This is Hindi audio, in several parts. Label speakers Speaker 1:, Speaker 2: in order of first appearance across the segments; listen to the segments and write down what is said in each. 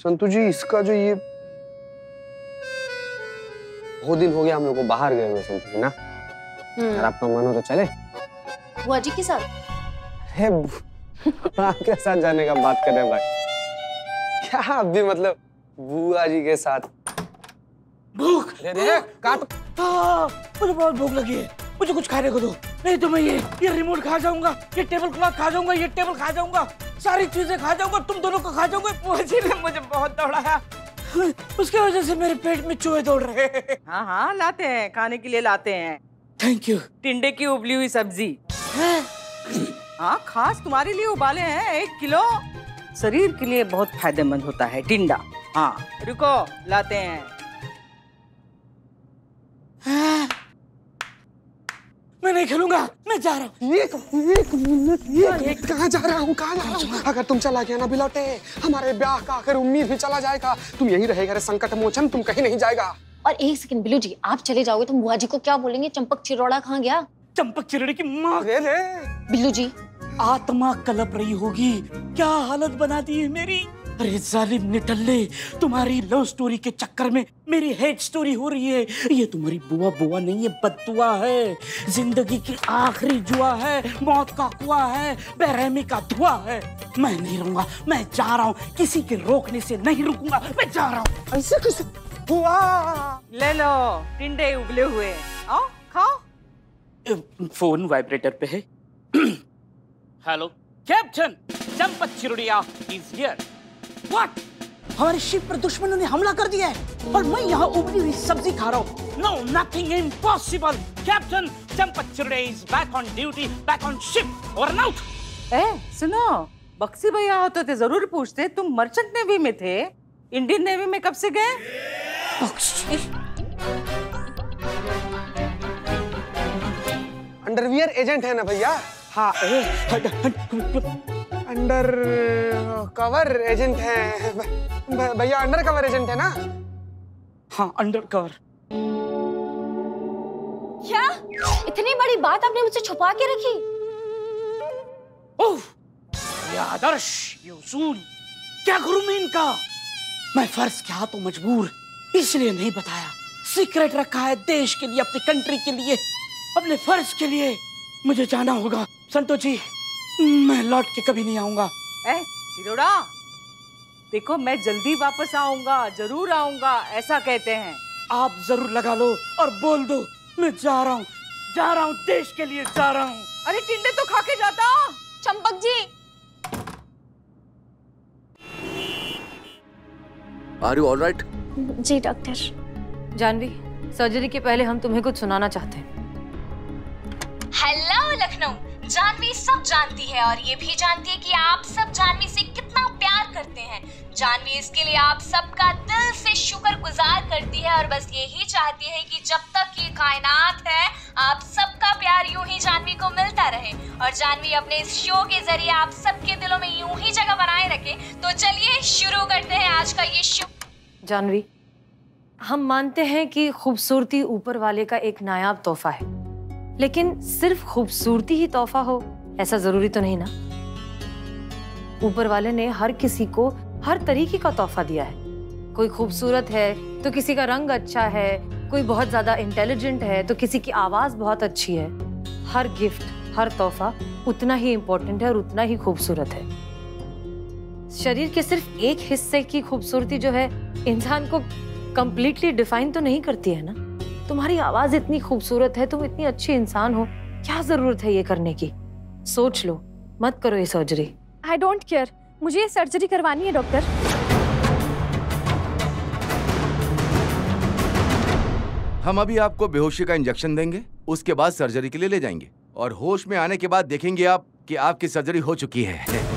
Speaker 1: संतु जी, इसका जो ये बहुत दिन हो गया हम लोग को बाहर गए हुए संतु जी ना। अगर आपका मन हो तो चले।
Speaker 2: बुआ जी के साथ?
Speaker 1: आपके साथ जाने का बात कर रहे हैं भाई। क्या आप भी मतलब बुआ जी के साथ?
Speaker 3: भूख
Speaker 1: काट।
Speaker 3: मुझे बहुत भूख लगी है, मुझे कुछ खाने को दो, नहीं तो मैं ये रिमोट खा जाऊंगा, ये टेबल क्लॉथ खा जाऊंगा, ये टेबल खा जाऊंगा, सारी चीजें खा जाऊंगा, तुम दोनों को खा जाऊंगा। बुआ जी ने मुझे बहुत दौड़ाया, उसकी वजह से मेरे पेट में चूहे दौड़ रहे हैं।
Speaker 4: हाँ हाँ, लाते हैं, खाने के लिए लाते हैं।
Speaker 3: Thank you.
Speaker 4: टिंडे की उबली हुई सब्जी। हाँ, खास तुम्हारे लिए उबाले हैं, 1 किलो। शरीर के लिए बहुत फायदेमंद होता है टिंडा। हाँ, रुको, लाते हैं।
Speaker 3: मैं नहीं खेलूंगा, मैं जा रहा हूँ।
Speaker 1: एक मिनट, कहाँ जा रहा हूँ? अगर तुम चला गया ना बिलौटे, हमारे ब्याह का आखिर उम्मीद भी चला जाएगा। तुम यही रहेगा रे संकट मोचन, तुम कहीं नहीं जाएगा।
Speaker 2: और एक सेकंड बिल्लू जी, आप चले जाओगे तो बुआ जी को क्या बोलेंगे? चंपक चिरोड़ा कहाँ गया?
Speaker 3: चंपक चिरड़ी की माँ।
Speaker 2: बिल्लू जी,
Speaker 3: आत्मा कलप रही होगी, क्या हालत बना दी है मेरी। अरे जालिम निटल्ले, तुम्हारी लव स्टोरी के चक्कर में मेरी हेट स्टोरी हो रही है। ये तुम्हारी बुआ बुआ नहीं है, बद्दुआ है, जिंदगी की आखिरी जुआ है, मौत का कुआं है, बेरहमी का धुआं है। मैं नहीं रहूंगा, मैं जा रहा हूँ, किसी के रोकने से नहीं रुकूंगा, मैं जा रहा हूँ।
Speaker 1: ऐसे कैसे? बुआ
Speaker 4: ले लो, टिंडे उबले हुए, आओ खाओ।
Speaker 3: फोन वाइब्रेटर पे है। Hello captain, Champak Chirudiya is here. What? हमारे शिप पर दुश्मनों ने हमला कर दिया है और मैं यहाँ उबली हुई सब्जी खा रहा हूँ। No, nothing impossible. Captain, Champak Chirudiya is back on duty, back on ship. Over and out.
Speaker 4: ए सुनो, बक्सी भैया होते थे जरूर पूछते, तुम मर्चेंट नेवी में थे, इंडियन नेवी में कब से गए?
Speaker 1: अंडरवियर एजेंट है ना भैया?
Speaker 3: हाँ,
Speaker 1: अंडर कवर एजेंट है भैया, अंडर कवर एजेंट है ना?
Speaker 3: हाँ, अंडर कवर।
Speaker 2: क्या इतनी बड़ी बात आपने मुझसे छुपा के रखी?
Speaker 3: ओह, ये आदर्श, ये उसूल, क्या करूं मैं इनका? मैं फर्ज के हाथों मजबूर, इसलिए नहीं बताया। सीक्रेट रखा है देश के लिए, अपनी कंट्री के लिए, अपने फर्ज के लिए। मुझे जाना होगा संतो जी, मैं लौट के कभी नहीं आऊंगा।
Speaker 4: चिरोड़ा, देखो मैं जल्दी वापस आऊंगा, जरूर आऊंगा, ऐसा कहते हैं।
Speaker 3: आप जरूर लगा लो और बोल दो, मैं जा रहा हूँ, देश के लिए जा रहा हूँ।
Speaker 4: अरे टिंडे तो खा के जाता।
Speaker 2: Champak ji,
Speaker 5: are you alright?
Speaker 2: जी डॉक्टर।
Speaker 6: जानवी, सर्जरी के पहले हम तुम्हें कुछ सुनाना चाहते हैं।
Speaker 7: हेलो लखनऊ, जानवी सब जानती है और ये भी जानती है कि आप सब जानवी से कितना प्यार करते हैं। जानवी इसके लिए आप सबका दिल से शुक्रगुजार करती है और बस यही चाहती है कि जब तक ये कायनात है आप सबका प्यार यूं ही जानवी को मिलता रहे और जानवी अपने इस शो के जरिए आप सबके दिलों में यूं ही जगह बनाए रखे। तो चलिए शुरू करते हैं आज का ये शो।
Speaker 6: जानवी, हम मानते हैं कि खूबसूरती ऊपर वाले का एक नायाब तोहफा है, लेकिन सिर्फ खूबसूरती ही तोहफा हो ऐसा जरूरी तो नहीं ना। ऊपर वाले ने हर किसी को हर तरीके का तोहफा दिया है। कोई खूबसूरत है तो किसी का रंग अच्छा है, कोई बहुत ज्यादा इंटेलिजेंट है तो किसी की आवाज बहुत अच्छी है। हर गिफ्ट, हर तोहफा उतना ही इम्पोर्टेंट है और उतना ही खूबसूरत है। शरीर के सिर्फ एक हिस्से की खूबसूरती जो है इंसान को कंप्लीटली डिफाइन तो नहीं करती है ना। तुम्हारी आवाज इतनी खूबसूरत है, तुम इतनी अच्छी इंसान हो, क्या जरूरत है ये करने की? सोच लो, मत करो ये सर्जरी।
Speaker 2: आई डोंट केयर, मुझे ये सर्जरी करवानी है डॉक्टर।
Speaker 5: हम अभी आपको बेहोशी का इंजेक्शन देंगे, उसके बाद सर्जरी के लिए ले जाएंगे और होश में आने के बाद देखेंगे आप कि आपकी सर्जरी हो चुकी है।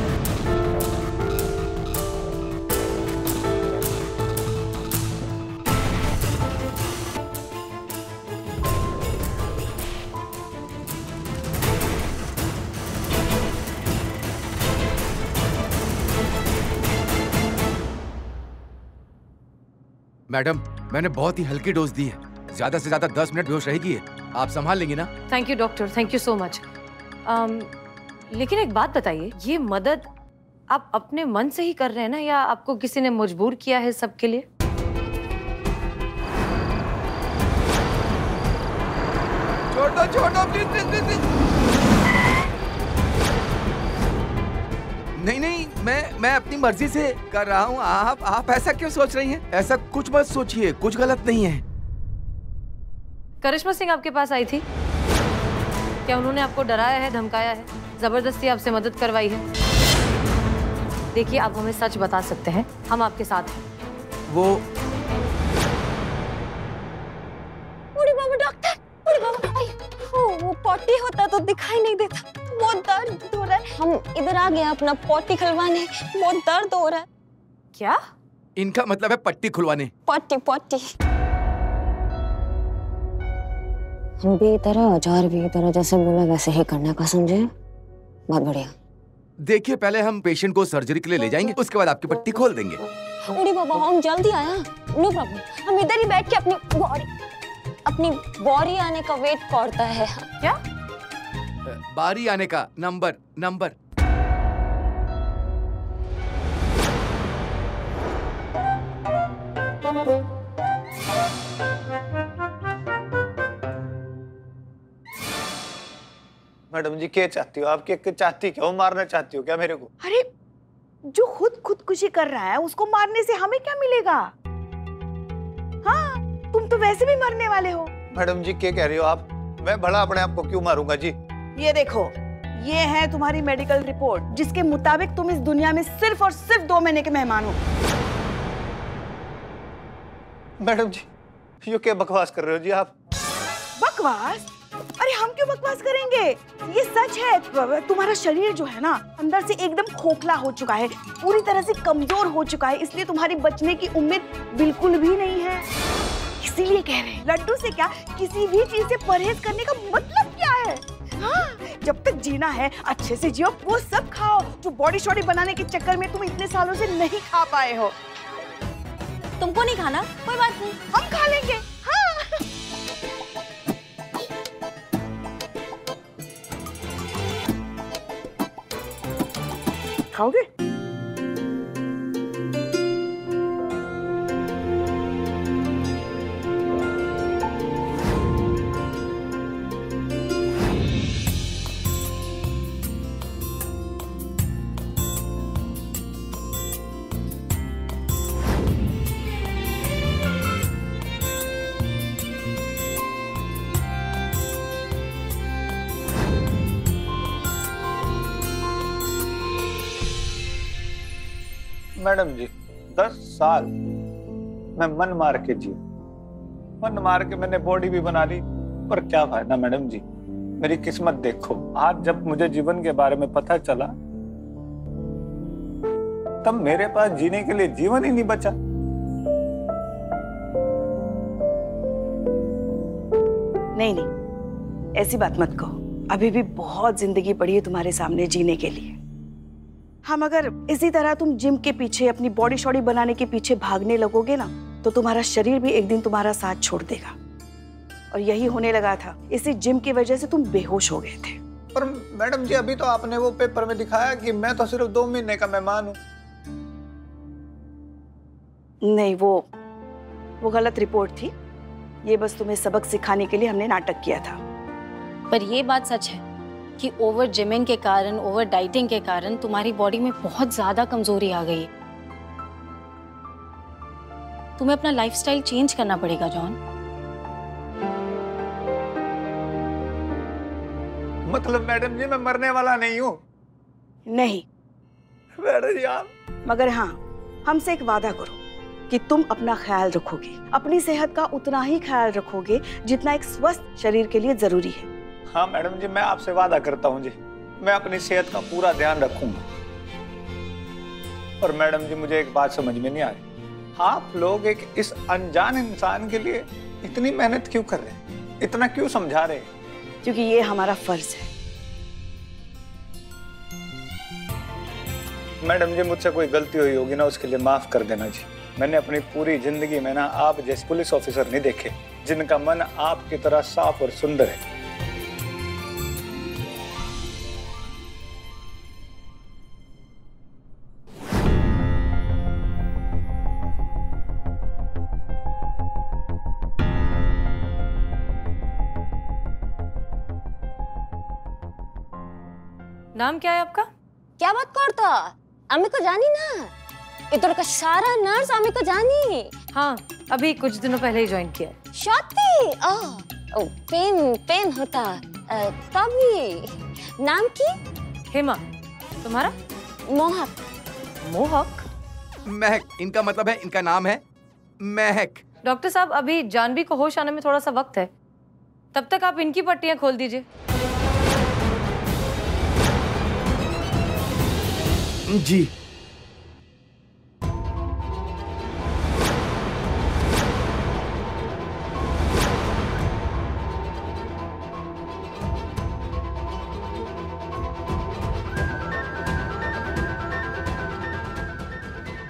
Speaker 5: मैडम, मैंने बहुत ही हल्की डोज दी है, ज्यादा से ज्यादा 10 मिनट बेहोश रहेगी, आप संभाल लेंगी ना?
Speaker 6: Thank you doctor, thank you so much. लेकिन एक बात बताइए, ये मदद आप अपने मन से ही कर रहे हैं ना, या आपको किसी ने मजबूर किया है सबके लिए?
Speaker 5: छोड़ो प्लीज प्लीज। नहीं, मैं अपनी मर्जी से कर रहा हूँ। आप ऐसा क्यों सोच रही हैं? ऐसा कुछ मत सोचिए, कुछ गलत नहीं है।
Speaker 6: करिश्मा सिंह आपके पास आई थी क्या? उन्होंने आपको डराया है, धमकाया है, जबरदस्ती आपसे मदद करवाई है? देखिए, आप हमें सच बता सकते हैं, हम आपके साथ हैं।
Speaker 5: वो
Speaker 2: डॉक्टर, वो पॉटी होता तो दिखाई नहीं देता, बहुत दर्द हो रहा है। हम इधर आ गए अपना पॉटी खुलवाने, बहुत दर्द हो रहा है।
Speaker 6: क्या?
Speaker 5: इनका मतलब है पट्टी खुलवाने?
Speaker 2: पॉटी। हम भी इधर औजार भी इधर, जैसे बोला वैसे ही करने का, समझे? बहुत बढ़िया।
Speaker 5: देखिए, पहले हम पेशेंट को सर्जरी के लिए ले जाएंगे, उसके बाद आपकी पट्टी खोल देंगे।
Speaker 2: उड़ी बाबा, हम जल्दी आया, नो प्रॉब्लम। हम इधर ही बैठ के अपनी बारी आने का वेट करता है।
Speaker 6: क्या?
Speaker 5: बारी आने का नंबर।
Speaker 8: मैडम जी, क्या चाहती हो आप? क्या चाहती क्या हो? मारना चाहती हो क्या मेरे को?
Speaker 9: अरे, जो खुदकुशी कर रहा है उसको मारने से हमें क्या मिलेगा? हाँ, तुम तो वैसे भी मरने वाले हो।
Speaker 8: मैडम जी, क्या कह रही हो आप? मैं भला अपने आप को क्यों मारूंगा जी?
Speaker 9: ये देखो, ये है तुम्हारी मेडिकल रिपोर्ट, जिसके मुताबिक तुम इस दुनिया में सिर्फ और सिर्फ 2 महीने के मेहमान हो।
Speaker 8: मैडम जी, ये क्या बकवास कर रहे हो जी आप?
Speaker 9: बकवास? अरे हम क्यों बकवास करेंगे? ये सच है। तुम्हारा शरीर जो है ना, अंदर से एकदम खोखला हो चुका है, पूरी तरह से कमजोर हो चुका है, इसलिए तुम्हारी बचने की उम्मीद बिल्कुल भी नहीं है। इसीलिए कह रहे हैं, लड्डू से क्या, किसी भी चीज से परहेज करने का मतलब क्या है? हाँ, जब तक जीना है अच्छे से जियो, वो सब खाओ जो बॉडी शॉडी बनाने के चक्कर में तुम इतने सालों से नहीं खा पाए हो।
Speaker 2: तुमको नहीं खाना, कोई बात नहीं,
Speaker 9: हम खा लेंगे। हाँ। खाओगे?
Speaker 8: मैडम जी, 10 साल मैं मन मार के जी, मन मार के मैंने बॉडी भी बना ली, पर क्या फायदा मैडम जी? मेरी किस्मत देखो, आज जब मुझे जीवन के बारे में पता चला, तब मेरे पास जीने के लिए जीवन ही नहीं बचा।
Speaker 9: नहीं, ऐसी बात मत कहो। अभी भी बहुत जिंदगी पड़ी है तुम्हारे सामने जीने के लिए। हम अगर इसी तरह तुम जिम के पीछे, अपनी बॉडी शॉडी बनाने के पीछे भागने लगोगे ना, तो तुम्हारा शरीर भी एक दिन तुम्हारा साथ छोड़ देगा। और यही होने लगा था, इसी जिम की वजह से तुम बेहोश हो गए थे।
Speaker 8: पर मैडम जी, अभी तो आपने वो पेपर में दिखाया कि मैं तो सिर्फ 2 महीने का मेहमान हूँ।
Speaker 9: नहीं, वो गलत रिपोर्ट थी। ये बस तुम्हें सबक सिखाने के लिए हमने नाटक किया था।
Speaker 2: पर ये बात सच है कि ओवर जिमिंग के कारण, ओवर डाइटिंग के कारण तुम्हारी बॉडी में बहुत ज्यादा कमजोरी आ गई है। तुम्हें अपना लाइफस्टाइल चेंज करना पड़ेगा जॉन।
Speaker 8: मतलब मैडम जी, मैं मरने वाला नहीं हूँ?
Speaker 9: नहीं
Speaker 8: मैडम जी आप।
Speaker 9: मगर हाँ, हमसे एक वादा करो कि तुम अपना ख्याल रखोगे, अपनी सेहत का उतना ही ख्याल रखोगे जितना एक स्वस्थ शरीर के लिए जरूरी है।
Speaker 8: हाँ मैडम जी, मैं आपसे वादा करता हूँ जी, मैं अपनी सेहत का पूरा ध्यान रखूंगा। और मैडम जी, मुझे एक बात समझ में नहीं आ रही, आप लोग एक इस अनजान इंसान के लिए इतनी मेहनत क्यों कर रहे हैं, इतना क्यों समझा रहे हैं?
Speaker 9: क्योंकि ये हमारा फर्ज है।
Speaker 8: मैडम जी, मुझसे कोई गलती हुई होगी ना, उसके लिए माफ कर देना जी। मैंने अपनी पूरी जिंदगी में ना आप जैसे पुलिस ऑफिसर नहीं देखे जिनका मन आपकी तरह साफ और सुंदर है।
Speaker 6: नाम क्या है आपका?
Speaker 2: क्या बात करता? आमी को जानी ना? इधर का सारा नर्स आमी को जानी।
Speaker 6: हाँ, अभी कुछ दिनों पहले ही ज्वाइन किया है।
Speaker 2: शादी? पेन होता तभी। नाम की?
Speaker 6: हेमा। तुम्हारा?
Speaker 2: मोहक।
Speaker 6: मोहक?
Speaker 5: महक, इनका मतलब है, इनका नाम है महक।
Speaker 6: डॉक्टर साहब, अभी जानवी को होश आने में थोड़ा सा वक्त है, तब तक आप इनकी पट्टियां खोल दीजिए।
Speaker 5: जी।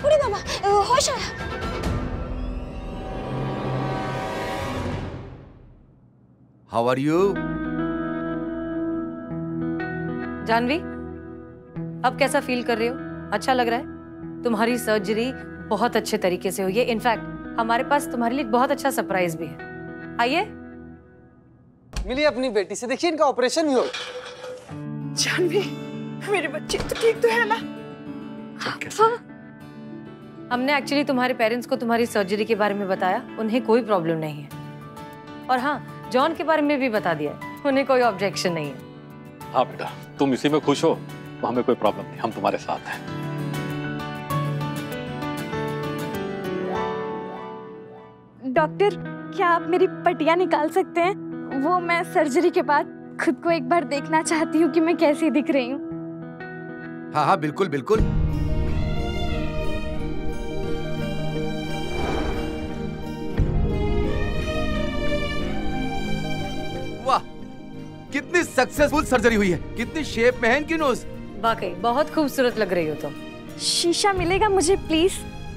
Speaker 2: अरे बाबा, होश आया।
Speaker 5: How are you?
Speaker 6: जानवी, अब कैसा फील कर रही हो? अच्छा लग रहा है? तुम्हारी सर्जरी बहुत अच्छे तरीके से हुई है। इनफैक्ट हमारे पास तुम्हारे लिए एक बहुत अच्छा सरप्राइज भी है। आइए।
Speaker 1: मिलिए अपनी बेटी से, देखिए इनका ऑपरेशन भी हो।
Speaker 9: जानवी, मेरे बच्चे तो ठीक तो है ना?
Speaker 6: हमने एक्चुअली तुम्हारे पेरेंट्स को तुम्हारी सर्जरी के बारे में बताया, उन्हें कोई प्रॉब्लम नहीं है। और हाँ, जॉन के बारे में भी बता दिया, उन्हें कोई ऑब्जेक्शन नहीं है।
Speaker 10: हाँ बेटा, तुम इसी में खुश हो तो हमें कोई प्रॉब्लम नहीं, हम तुम्हारे साथ हैं।
Speaker 11: डॉक्टर, क्या आप मेरी पट्टियां निकाल सकते हैं? वो मैं सर्जरी के बाद खुद को एक बार देखना चाहती हूँ कि मैं कैसी दिख रही हूँ।
Speaker 5: हाँ हाँ, बिल्कुल बिल्कुल। वाह, कितनी सक्सेसफुल सर्जरी हुई है, कितनी शेप में है इनकी नोज।
Speaker 6: वाकई बहुत खूबसूरत लग रही हो तुम।
Speaker 11: शीशा मिलेगा मुझे प्लीज?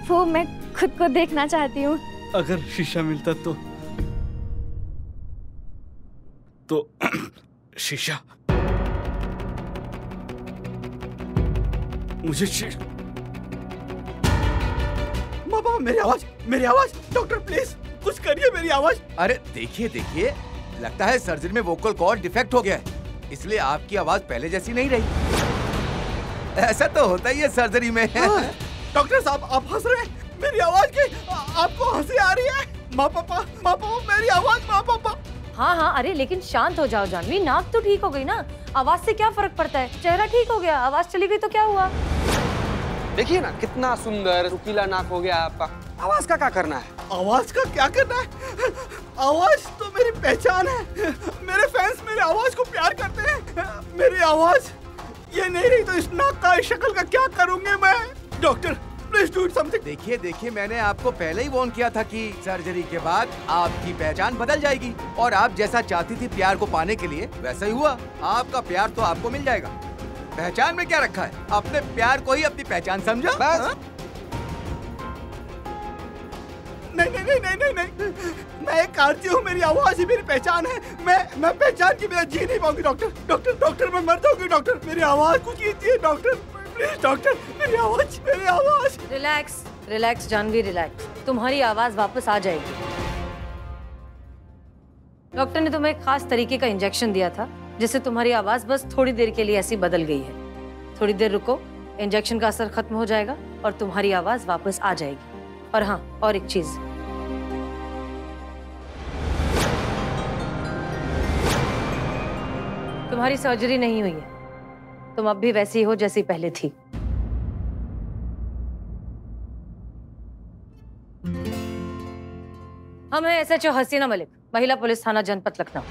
Speaker 11: वो मैं खुद को देखना चाहती हूँ।
Speaker 3: अगर शीशा मिलता तो शीशा मुझे बाबा, मेरी आवाज डॉक्टर प्लीज कुछ करिए मेरी आवाज।
Speaker 5: अरे देखिए देखिए, लगता है सर्जरी में वोकल कॉर्ड डिफेक्ट हो गया है, इसलिए आपकी आवाज पहले जैसी नहीं रही। ऐसा तो होता ही है सर्जरी में।
Speaker 3: डॉक्टर साहब, आप हंस रहे हैं, मेरी आवाज की आपको हंसी आ रही है? माँ पापा मेरी आवाज, माँ पापा।
Speaker 6: हाँ, अरे लेकिन शांत हो जाओ जानवी, नाक तो ठीक हो गई ना, आवाज से क्या फर्क पड़ता है? चेहरा ठीक हो गया, आवाज चली गई तो क्या हुआ?
Speaker 1: देखिए ना, कितना सुंदर नुकीला नाक हो गया आपका। आवाज का क्या करना है?
Speaker 3: आवाज का क्या करना है? आवाज तो मेरी पहचान है, मेरे फैंस मेरी आवाज को प्यार करते हैं। मेरी आवाज ये नहीं रही तो इस नाक का, इस शक्ल का क्या करूंगे मैं? Doctor please do something.
Speaker 5: देखिए देखिए, मैंने आपको पहले ही वार्न किया था कि सर्जरी के बाद आपकी पहचान बदल जाएगी, और आप जैसा चाहती थी प्यार को पाने के लिए, वैसा ही हुआ। आपका प्यार तो आपको मिल जाएगा। पहचान में क्या रखा है? अपने प्यार को ही अपनी पहचान समझो।
Speaker 1: बस।
Speaker 3: नहीं, मैं एक कारती हूँ, मेरी आवाज ही मेरी पहचान है। मैं पहचान की बिना जी नहीं पाऊंगी। डॉक्टर मैं मर जाऊंगी। डॉक्टर मेरी आवाज को कीजिए। डॉक्टर प्लीज, डॉक्टर मेरी आवाज।
Speaker 6: Relax Janhvi, relax. तुम्हारी आवाज वापस आ जाएगी। डॉक्टर ने तुम्हें एक खास तरीके का इंजेक्शन दिया था, जिससे तुम्हारी आवाज बस थोड़ी देर के लिए ऐसी बदल गई है। थोड़ी देर रुको, इंजेक्शन का असर खत्म हो जाएगा और तुम्हारी आवाज वापस आ जाएगी। और हाँ, और एक चीज, तुम्हारी सर्जरी नहीं हुई है, तुम अब भी वैसी हो जैसी पहले थी। हम हैं SHO हसीना मलिक, महिला पुलिस थाना जनपद लखनऊ।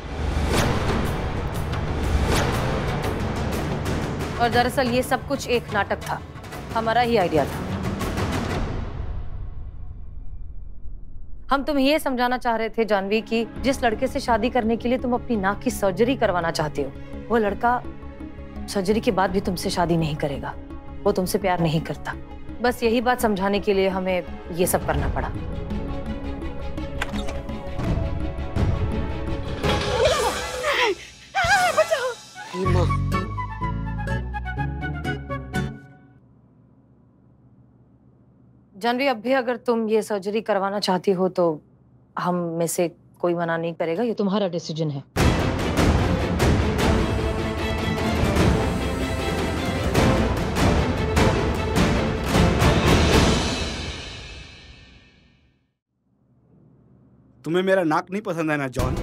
Speaker 6: और दरअसल ये सब कुछ एक नाटक था, हमारा ही आइडिया था। हम तुम्हें ये समझाना चाह रहे थे जानवी कि जिस लड़के से शादी करने के लिए तुम अपनी नाक की सर्जरी करवाना चाहते हो, वो लड़का सर्जरी के बाद भी तुमसे शादी नहीं करेगा। वो तुमसे प्यार नहीं करता। बस यही बात समझाने के लिए हमें ये सब करना पड़ा। जानवी, अब भी अगर तुम ये सर्जरी करवाना चाहती हो तो हम में से कोई मना नहीं करेगा, ये तुम्हारा डिसीजन है।
Speaker 12: तुम्हें मेरा नाक नहीं पसंद है ना जॉन,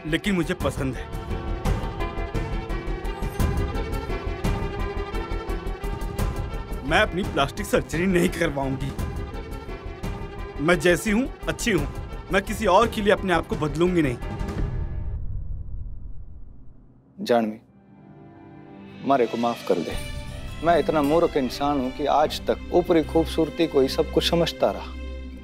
Speaker 12: लेकिन मुझे पसंद है। मैं अपनी प्लास्टिक सर्जरी नहीं करवाऊंगी। मैं जैसी हूं अच्छी हूं, मैं किसी और के लिए अपने आप को बदलूंगी नहीं।
Speaker 8: जानवी, मारे को माफ कर दे। मैं इतना मूर्ख इंसान हूं कि आज तक ऊपरी खूबसूरती को ही सब कुछ समझता रहा,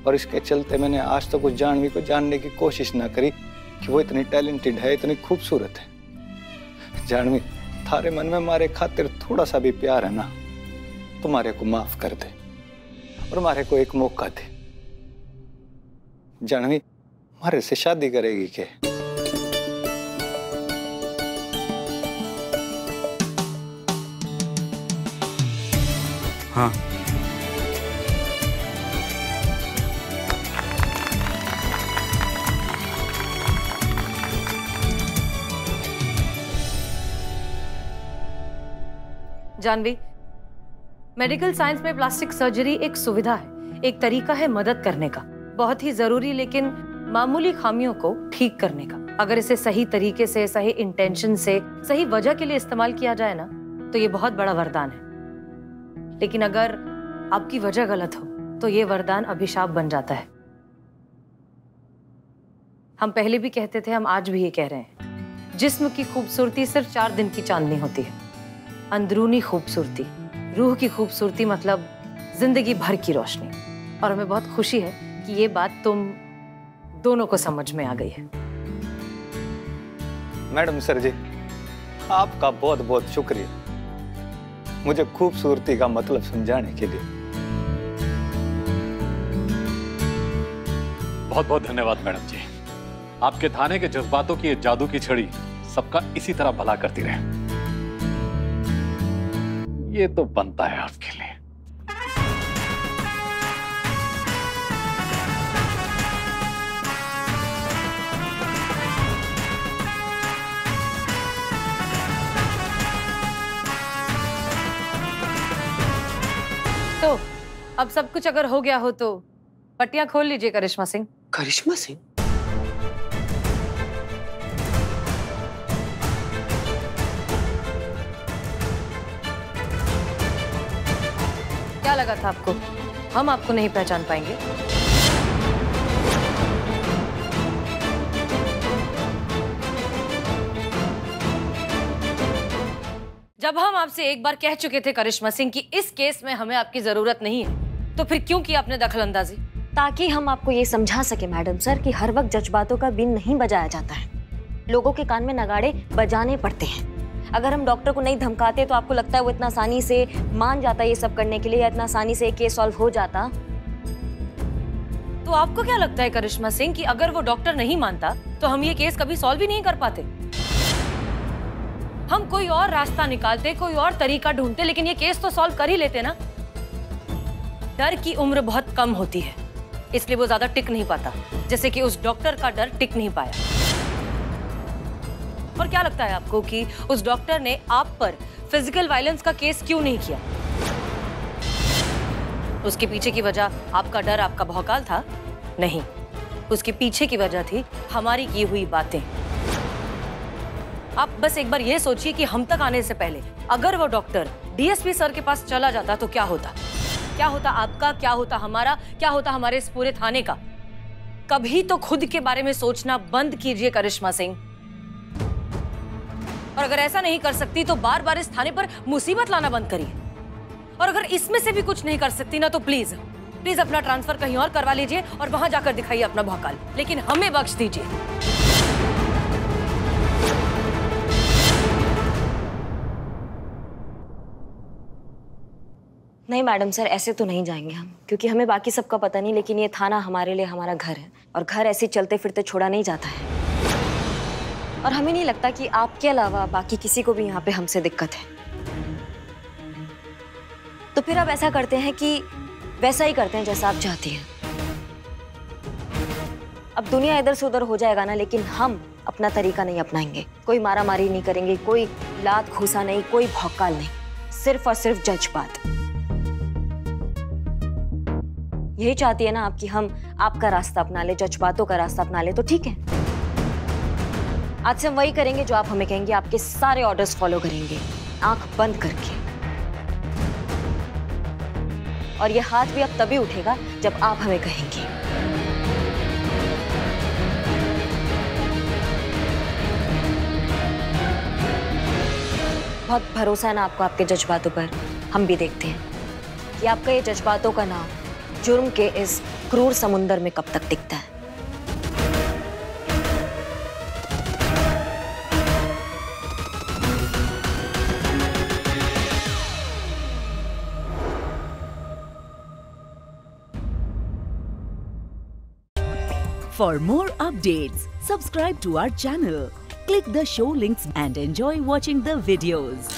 Speaker 8: और इसके चलते मैंने आज तक उस जानवी को जानने की कोशिश ना करी कि वो इतनी टैलेंटेड है, इतनी खूबसूरत है। जानवी, थारे मन में मारे खातिर थोड़ा सा भी प्यार है ना, तुम्हारे को माफ कर दे और मारे को एक मौका दे। जानवी, मारे से शादी करेगी क्या?
Speaker 12: हाँ।
Speaker 6: जानवी, मेडिकल साइंस में प्लास्टिक सर्जरी एक सुविधा है, एक तरीका है मदद करने का, बहुत ही जरूरी लेकिन मामूली खामियों को ठीक करने का। अगर इसे सही तरीके से, सही इंटेंशन से, सही वजह के लिए इस्तेमाल किया जाए ना, तो ये बहुत बड़ा वरदान है। लेकिन अगर आपकी वजह गलत हो तो ये वरदान अभिशाप बन जाता है। हम पहले भी कहते थे, हम आज भी ये कह रहे हैं, जिस्म की खूबसूरती सिर्फ 4 दिन की चांदनी होती है। अंदरूनी खूबसूरती, रूह की खूबसूरती मतलब जिंदगी भर की रोशनी। और हमें बहुत खुशी है कि ये बात तुम दोनों को समझ में आ गई है।
Speaker 8: मैडम सर जी, आपका बहुत बहुत शुक्रिया मुझे खूबसूरती का मतलब समझाने के लिए।
Speaker 10: बहुत बहुत धन्यवाद मैडम जी। आपके थाने के जज्बातों की ये जादू की छड़ी सबका इसी तरह भला करती रहे। ये तो बनता है आपके लिए।
Speaker 6: तो अब सब कुछ अगर हो गया हो तो पट्टियां खोल लीजिए करिश्मा सिंह।
Speaker 1: करिश्मा सिंह?
Speaker 6: क्या लगा था आपको हम आपको नहीं पहचान पाएंगे? जब हम आपसे एक बार कह चुके थे करिश्मा सिंह कि इस केस में हमें आपकी जरूरत नहीं है, तो फिर क्यों किया आपने दखलंदाजी?
Speaker 2: ताकि हम आपको ये समझा सके मैडम सर कि हर वक्त जज्बातों का बीन नहीं बजाया जाता है, लोगों के कान में नगाड़े बजाने पड़ते हैं। अगर हम डॉक्टर को नहीं धमकाते तो आपको लगता है वो इतना आसानी से मान जाता ये सब करने के लिए, या इतना आसानी से केस सॉल्व हो जाता?
Speaker 6: तो आपको क्या लगता है करिश्मा सिंह कि अगर वो डॉक्टर नहीं मानता तो हम ये केस कभी सॉल्व ही नहीं कर पाते? हम कोई और रास्ता निकालते, कोई और तरीका ढूंढते, लेकिन ये केस तो सॉल्व कर ही लेते ना। डर की उम्र बहुत कम होती है, इसलिए वो ज्यादा टिक नहीं पाता, जैसे कि उस डॉक्टर का डर टिक नहीं पाया। और क्या लगता है आपको कि उस डॉक्टर ने आप पर फिजिकल वायलेंस का केस क्यों नहीं किया? उसके पीछे की वजह आपका डर, आपका भौकाल था? नहीं, उसके पीछे की वजह थी हमारी की हुई बातें। आप बस एक बार ये सोचिए कि हम तक आने से पहले अगर वो डॉक्टर डीएसपी सर के पास चला जाता तो क्या होता? क्या होता आपका, क्या होता हमारा, क्या होता हमारे इस पूरे थाने का? कभी तो खुद के बारे में सोचना बंद कीजिए करिश्मा सिंह। और अगर ऐसा नहीं कर सकती तो बार बार इस थाने पर मुसीबत लाना बंद करिए। और अगर इसमें से भी कुछ नहीं कर सकती ना, तो प्लीज प्लीज अपना ट्रांसफर कहीं और करवा लीजिए और वहां जाकर दिखाइए अपना भौकाल, लेकिन हमें बख्श दीजिए।
Speaker 2: नहीं मैडम सर, ऐसे तो नहीं जाएंगे हम, क्योंकि हमें बाकी सबका पता नहीं, लेकिन ये थाना हमारे लिए हमारा घर है, और घर ऐसे चलते फिरते छोड़ा नहीं जाता है। और हमें नहीं लगता कि आपके अलावा बाकी किसी को भी यहाँ पे हमसे दिक्कत है। तो फिर अब ऐसा करते हैं कि वैसा ही करते हैं जैसा आप चाहती हैं। अब दुनिया इधर से उधर हो जाएगा ना, लेकिन हम अपना तरीका नहीं अपनाएंगे। कोई मारा मारी नहीं करेंगे, कोई लात घूसा नहीं, कोई भौकाल नहीं, सिर्फ और सिर्फ जज्बात। यही चाहती है ना आप कि हम आपका रास्ता अपना ले, जज्बातों का रास्ता अपना ले, तो ठीक है। आज से हम वही करेंगे जो आप हमें कहेंगे, आपके सारे ऑर्डर्स फॉलो करेंगे, आंख बंद करके। और ये हाथ भी अब तभी उठेगा जब आप हमें कहेंगे। बहुत भरोसा है ना आपको आपके जज्बातों पर। हम भी देखते हैं कि आपका ये जज्बातों का नाव जुर्म के इस क्रूर समुंदर में कब तक टिकता है।
Speaker 13: For more updates, subscribe to our channel, click the show links and enjoy watching the videos.